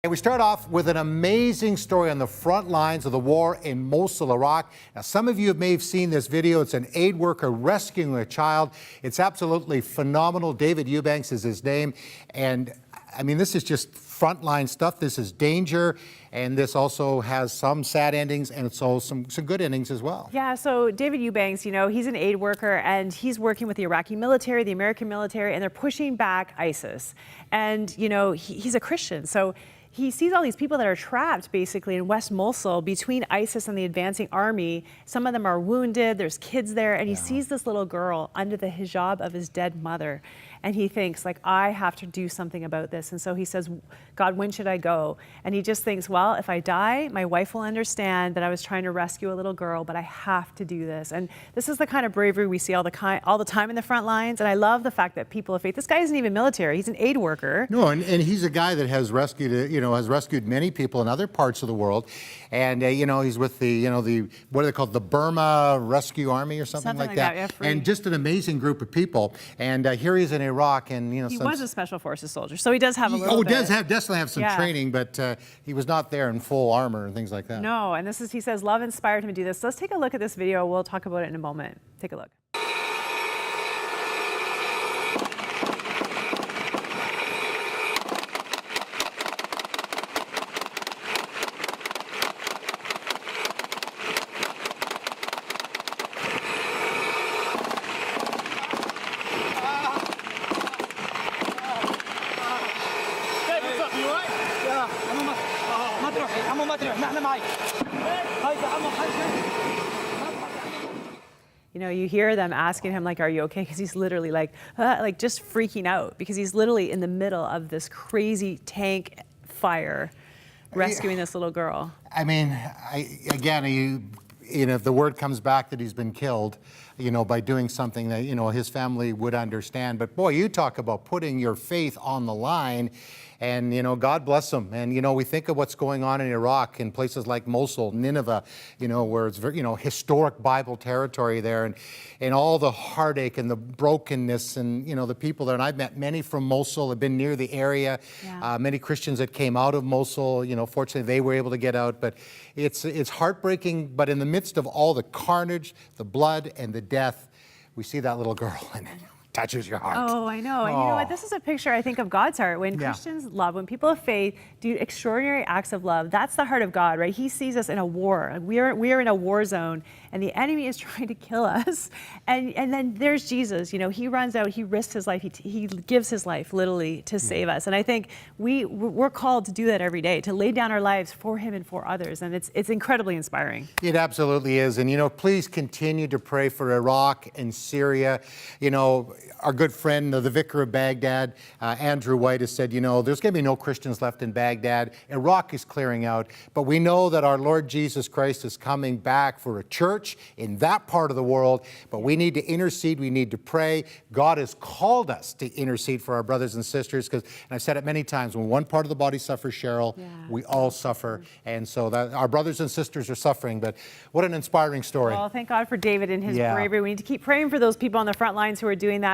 And we start off with an amazing story on the front lines of the war in Mosul, Iraq. Now, some of you may have seen this video. It's an aid worker rescuing a child. It's absolutely phenomenal. David Eubanks is his name. And I mean, this is just frontline stuff. This is danger. And this also has some sad endings and it's also some good endings as well. Yeah, so David Eubanks, he's an aid worker and he's working with the Iraqi military, the American military, and they're pushing back ISIS. And, he's a Christian. So he sees all these people that are trapped basically in West Mosul between ISIS and the advancing army. Some of them are wounded, there's kids there, and he sees this little girl under the hijab of his dead mother. And he thinks, like, I have to do something about this. And so he says, God, when should I go? And he just thinks, well, if I die, my wife will understand that I was trying to rescue a little girl, but I have to do this. And this is the kind of bravery we see all the time in the front lines. And I love the fact that people of faith, this guy isn't even military, he's an aid worker. No, and he's a guy that has rescued, has rescued many people in other parts of the world. And, he's with the, what are they called? The Burma Rescue Army or something like that. Yeah, and just an amazing group of people. And here he's in Iraq, and he was a special forces soldier, so he does have a little bit. Definitely have some training, but he was not there in full armor and things like that. No, and he says love inspired him to do this. So let's take a look at this video. We'll talk about it in a moment. Take a look. You hear them asking him, like, are you okay? Because he's literally like just freaking out because he's literally in the middle of this crazy tank fire rescuing this little girl. I mean, if the word comes back that he's been killed, by doing something that, his family would understand. But boy, you talk about putting your faith on the line. And, God bless them. And, we think of what's going on in Iraq in places like Mosul, Nineveh, where it's very, historic Bible territory there, and all the heartache and the brokenness and, the people there. And I've met many from Mosul, have been near the area, many Christians that came out of Mosul, fortunately they were able to get out. But it's heartbreaking. But in the midst of all the carnage, the blood, and the death, we see that little girl and it touches your heart. Oh, I know. And you know what? This is a picture, I think, of God's heart. When Christians love, when people of faith do extraordinary acts of love, that's the heart of God, right? He sees us in a war. We are in a war zone, and the enemy is trying to kill us. And then there's Jesus. He runs out. He risks his life. He gives his life, literally, to save us. And I think we're called to do that every day, to lay down our lives for him and for others. And it's incredibly inspiring. It absolutely is. And, please continue to pray for Iraq and Syria. Our good friend, the vicar of Baghdad, Andrew White, has said, there's going to be no Christians left in Baghdad. Iraq is clearing out. But we know that our Lord Jesus Christ is coming back for a church in that part of the world. But we need to intercede. We need to pray. God has called us to intercede for our brothers and sisters. And I've said it many times, when one part of the body suffers, Cheryl, we all suffer. And so our brothers and sisters are suffering. But what an inspiring story. Well, thank God for David and his bravery. We need to keep praying for those people on the front lines who are doing that.